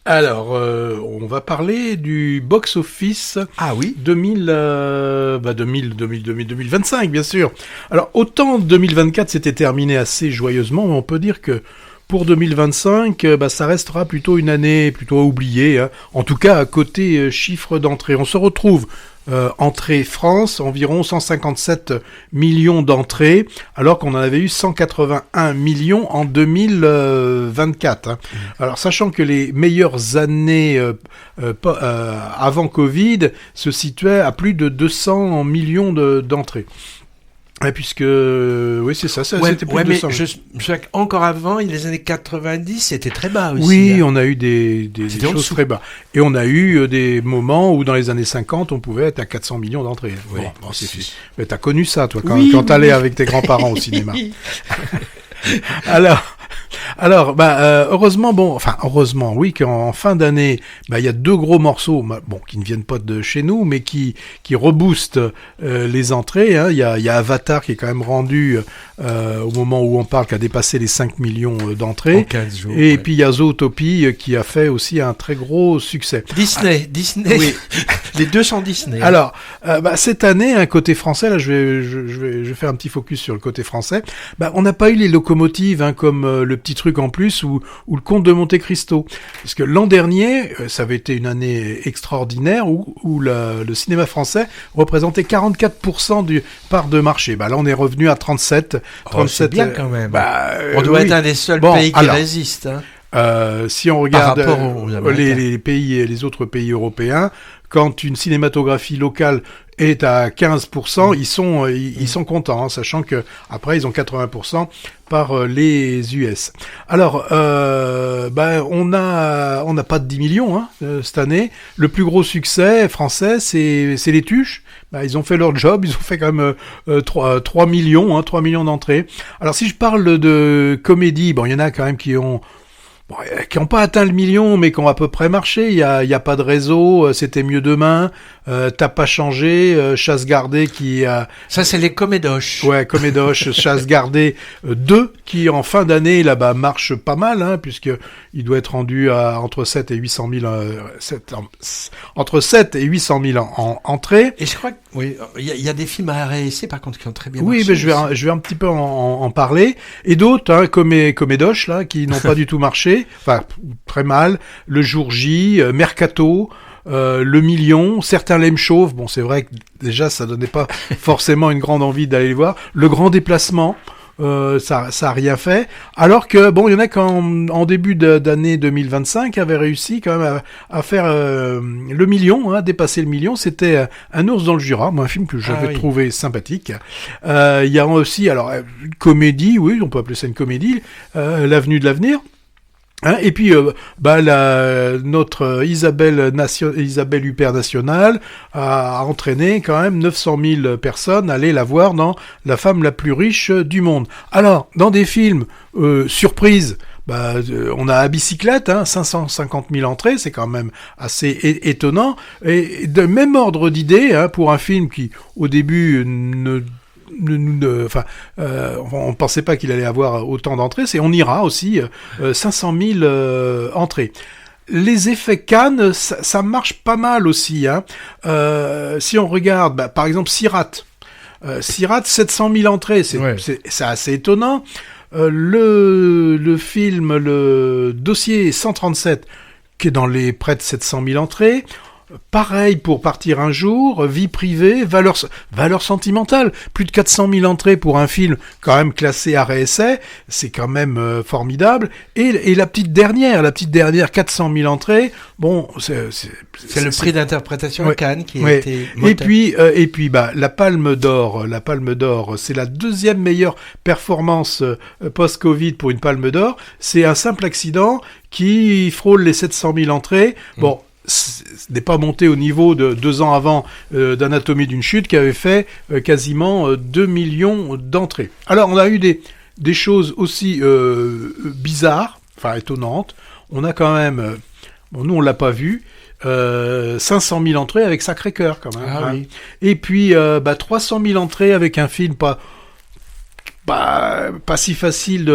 Alors, on va parler du box-office Ah oui. 2025, bien sûr. Alors, autant 2024 s'était terminé assez joyeusement, mais on peut dire que pour 2025, ça restera plutôt une année plutôt oubliée, hein. En tout cas, à côté chiffre d'entrée. On se retrouve entrée France, environ 157 millions d'entrées, alors qu'on en avait eu 181 millions en 2024. Hein. Alors, sachant que les meilleures années avant Covid se situaient à plus de 200 millions d'entrées. Puisque, oui, c'est ça, c'était plus de 200. Mais encore avant, les années 90, c'était très bas aussi. Oui, hein. on a eu des choses très bas. Et on a eu des moments où, dans les années 50, on pouvait être à 400 millions d'entrées. Oui, C'est. Mais t'as connu ça, toi, quand, oui, quand t'allais avec tes grands-parents au cinéma. Alors, heureusement, oui, qu'en fin d'année, il y a deux gros morceaux, qui ne viennent pas de chez nous, mais qui reboostent les entrées. Hein. Il y a Avatar qui est quand même rendu au moment où on parle, qui a dépassé les 5 millions d'entrées. En 15 jours. Et puis il y a Zootopie qui a fait aussi un très gros succès. Disney. Oui. Les deux sont Disney. Alors, cette année, un côté français, là, je vais faire un petit focus sur le côté français. On n'a pas eu les locomotives, hein, comme le petit truc en plus ou le Comte de Monte-Cristo, parce que l'an dernier, ça avait été une année extraordinaire où le cinéma français représentait 44% du part de marché. Là, on est revenu à 37. C'est bien quand même. On doit être un des seuls pays qui résiste. Hein. Si on regarde les autres pays européens, quand une cinématographie locale est à 15%, ils sont contents, hein, sachant que après ils ont 80% par les US. Alors, on n'a pas de 10 millions hein, cette année. Le plus gros succès français, c'est les Tuches. Ils ont fait leur job, ils ont fait quand même 3 millions, hein, 3 millions d'entrées. Alors si je parle de comédie, il y en a quand même qui ont pas atteint le million, mais qui ont à peu près marché. Il y a pas de réseau, c'était mieux demain. T'as pas changé, chasse gardée qui a... Ça, c'est les comédoches. Ouais, comédoches, chasse gardée 2, qui en fin d'année, là-bas, marche pas mal, hein, puisque il doit être rendu à entre 7 et 800 000, entre 7 et 800 000 en entrées. Et je crois que, oui, il y a des films à RSC, par contre, qui ont très bien marché. Oui, mais je vais un petit peu en parler. Et d'autres, hein, comédoches, là, qui n'ont pas du tout marché. Enfin, très mal. Le Jour J, Mercato, Le Million, certains l'aiment chauve. Bon, c'est vrai que déjà, ça donnait pas forcément une grande envie d'aller les voir. Le Grand Déplacement, ça a rien fait. Alors que, il y en a qu'en début d'année 2025 avaient réussi quand même à faire le million, hein, dépasser le million. C'était Un ours dans le Jura, un film que j'avais trouvé sympathique. Il y a aussi, une comédie, oui, on peut appeler ça une comédie, L'Avenue de l'avenir. Hein, et puis, notre Isabelle Huppert Nationale a entraîné quand même 900 000 personnes à aller la voir dans La femme la plus riche du monde. Alors, dans des films surprises, on a À bicyclette, hein, 550 000 entrées, c'est quand même assez étonnant. Et de même ordre d'idée, hein, pour un film qui, au début, on pensait pas qu'il allait avoir autant d'entrées, On ira aussi 500 000 entrées. Les effets Cannes, ça marche pas mal aussi, hein. Si on regarde, par exemple, Sirat, 700 000 entrées, c'est assez étonnant. Le film, le dossier 137, qui est dans les près de 700 000 entrées. Pareil pour Partir un jour, Vie privée, valeur sentimentale, plus de 400 000 entrées pour un film quand même classé art et essai, c'est quand même formidable. Et la petite dernière, 400 000 entrées, c'est le prix d'interprétation à Cannes qui a été moteur. Et puis la Palme d'Or, c'est la deuxième meilleure performance post-Covid pour une Palme d'Or. C'est Un simple accident qui frôle les 700 000 entrées. N'est pas monté au niveau de 2 ans avant d'Anatomie d'une chute qui avait fait quasiment 2 millions d'entrées. Alors on a eu des choses aussi bizarres, étonnantes. On a quand même, nous on l'a pas vu, 500 000 entrées avec Sacré-Cœur quand même. Oui. Et puis 300 000 entrées avec un film pas pas si facile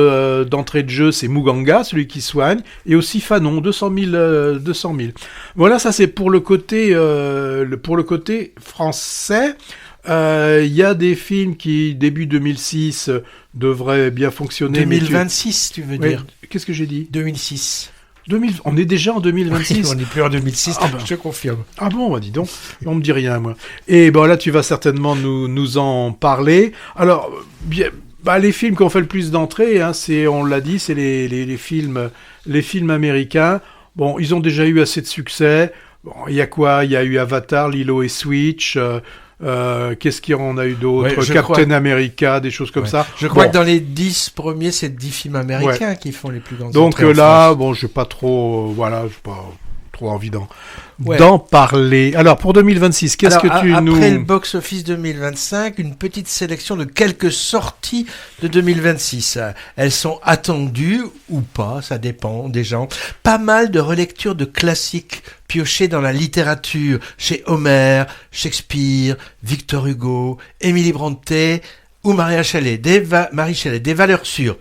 d'entrée de jeu, c'est Muganga, celui qui soigne, et aussi Fanon, 200 000. Voilà, ça c'est pour le côté français. Il y a des films qui, début 2006, devraient bien fonctionner. 2026, tu veux dire? Qu'est-ce que j'ai dit? 2006. On est déjà en 2026. On n'est plus en 2006, je te confirme. Ah bon, bah dis donc, on me dit rien, moi. Et là, tu vas certainement nous en parler. Alors, bien... les films qui ont fait le plus d'entrées, on l'a dit, c'est les films américains. Bon, ils ont déjà eu assez de succès. Bon, il y a quoi? Il y a eu Avatar, Lilo et Stitch. Qu'est-ce qu'il y en a eu d'autres? Captain America, des choses comme ça. Je crois que dans les 10 premiers, c'est 10 films américains qui font les plus grandes entrées. Donc là, j'ai pas trop, j'ai pas trop envie d'en parler. Alors, pour 2026, qu'est-ce que tu nous... Après le box-office 2025, une petite sélection de quelques sorties de 2026. Elles sont attendues ou pas, ça dépend des gens. Pas mal de relectures de classiques piochés dans la littérature, chez Homère, Shakespeare, Victor Hugo, Émilie Brontë ou Marie Shelley, des valeurs sûres.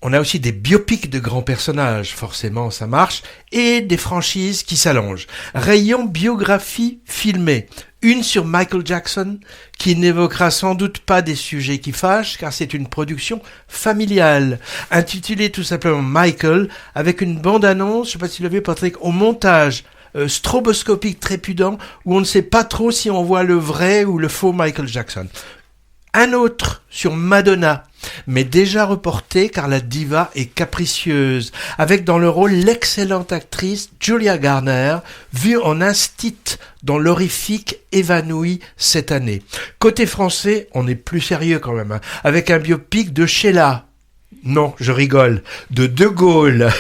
On a aussi des biopics de grands personnages, forcément ça marche, et des franchises qui s'allongent. Rayon biographie filmée. Une sur Michael Jackson, qui n'évoquera sans doute pas des sujets qui fâchent, car c'est une production familiale. Intitulée tout simplement Michael, avec une bande-annonce, je sais pas si tu l'as vu Patrick, au montage stroboscopique trépidant, où on ne sait pas trop si on voit le vrai ou le faux Michael Jackson. Un autre sur Madonna, mais déjà reporté car la diva est capricieuse, avec dans le rôle l'excellente actrice Julia Garner, vue en instit dans l'horrifique Évanoui cette année. Côté français, on est plus sérieux quand même, avec un biopic de Sheila. Non, je rigole. De Gaulle.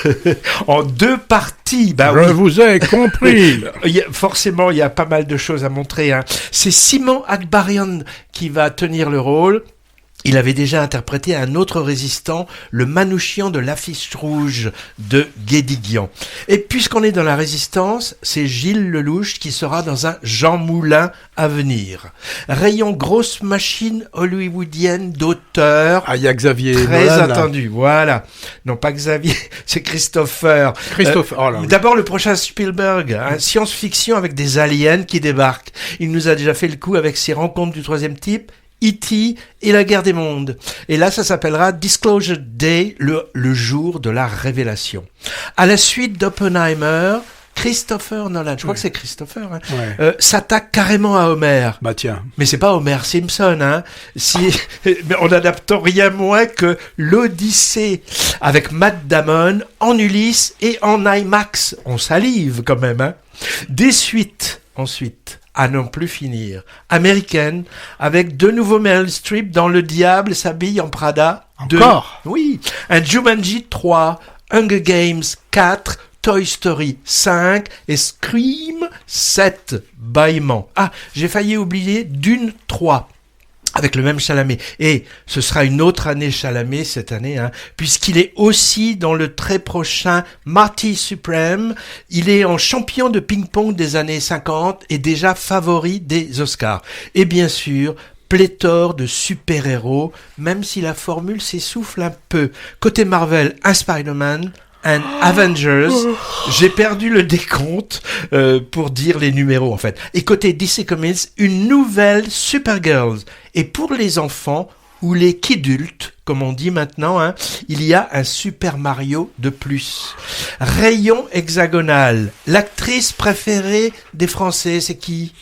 En 2 parties. Je vous ai compris. Forcément, il y a pas mal de choses à montrer. C'est Simon Akbarian qui va tenir le rôle. Il avait déjà interprété un autre résistant, le Manouchian de l'affiche rouge de Guédiguian. Et puisqu'on est dans la résistance, c'est Gilles Lelouch qui sera dans un Jean Moulin à venir. Rayon grosse machine hollywoodienne d'auteur. Il y a Xavier très Nolan, attendu, voilà. Non, pas Xavier, c'est Christopher. D'abord le prochain Spielberg, science-fiction avec des aliens qui débarquent. Il nous a déjà fait le coup avec ses rencontres du troisième type, E.T. et la guerre des mondes. Et là, ça s'appellera Disclosure Day, le jour de la révélation. À la suite d'Oppenheimer, Christopher Nolan, je crois que c'est Christopher, s'attaque carrément à Homer. Tiens. Mais c'est pas Homer Simpson, mais en adaptant rien moins que l'Odyssée avec Matt Damon en Ulysse et en IMAX. On salive quand même, Des suites, ensuite. À non plus finir. Américaine, avec de nouveau Meryl Streep dans Le Diable s'habille en Prada. Encore? Oui. Un Jumanji 3, Hunger Games 4, Toy Story 5 et Scream 7. Bâillement. J'ai failli oublier Dune 3. Avec le même Chalamet. Et ce sera une autre année Chalamet cette année, puisqu'il est aussi dans le très prochain Marty Supreme. Il est en champion de ping-pong des années 50 et déjà favori des Oscars. Et bien sûr, pléthore de super-héros, même si la formule s'essouffle un peu. Côté Marvel, un Spider-Man, un Avengers, j'ai perdu le décompte pour dire les numéros en fait. Et côté DC Comics, une nouvelle Supergirl. Et pour les enfants ou les kidultes, comme on dit maintenant, il y a un Super Mario de plus. Rayon hexagonal. L'actrice préférée des Français, c'est qui?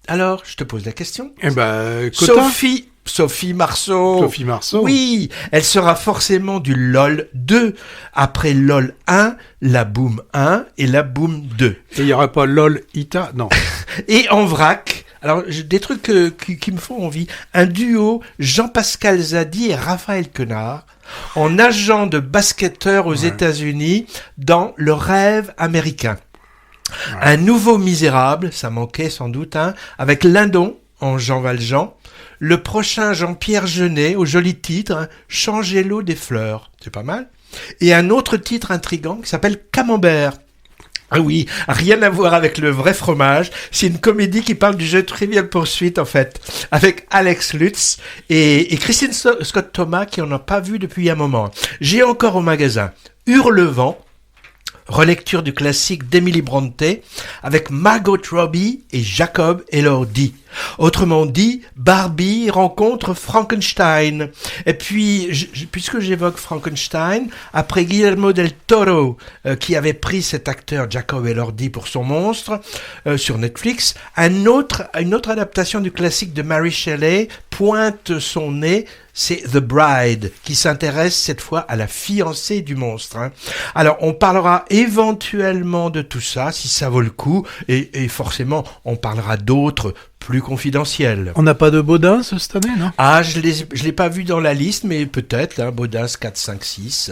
Alors, je te pose la question. Sophie Marceau. Oui, elle sera forcément du LOL 2. Après LOL 1, la Boom 1 et la Boom 2. Et il n'y aura pas LOL Ita? Non. Et en vrac, alors des trucs qui me font envie. Un duo Jean-Pascal Zadi et Raphaël Quenard en agent de basketteur aux États-Unis dans Le Rêve américain. Ouais. Un nouveau Misérable, ça manquait sans doute, avec Lindon en Jean Valjean. Le prochain Jean-Pierre Jeunet, au joli titre, Changer l'eau des fleurs. C'est pas mal. Et un autre titre intriguant qui s'appelle Camembert. Ah oui, rien à voir avec le vrai fromage. C'est une comédie qui parle du jeu Trivial Pursuit, en fait, avec Alex Lutz et Christine Scott Thomas, qui en a pas vu depuis un moment. J'ai encore au magasin Hurlevent, relecture du classique d'Emily Brontë, avec Margot Robbie et Jacob Elordi. Autrement dit, Barbie rencontre Frankenstein. Et puis, puisque j'évoque Frankenstein, après Guillermo del Toro, qui avait pris cet acteur Jacob Elordi pour son monstre, sur Netflix, une autre adaptation du classique de Mary Shelley pointe son nez, c'est The Bride, qui s'intéresse cette fois à la fiancée du monstre. Alors, on parlera éventuellement de tout ça, si ça vaut le coup, et forcément, on parlera d'autres plus confidentiels. On n'a pas de Baudin cette année, non? Ah, je l'ai pas vu dans la liste, mais peut-être, Baudin 4, 5, 6.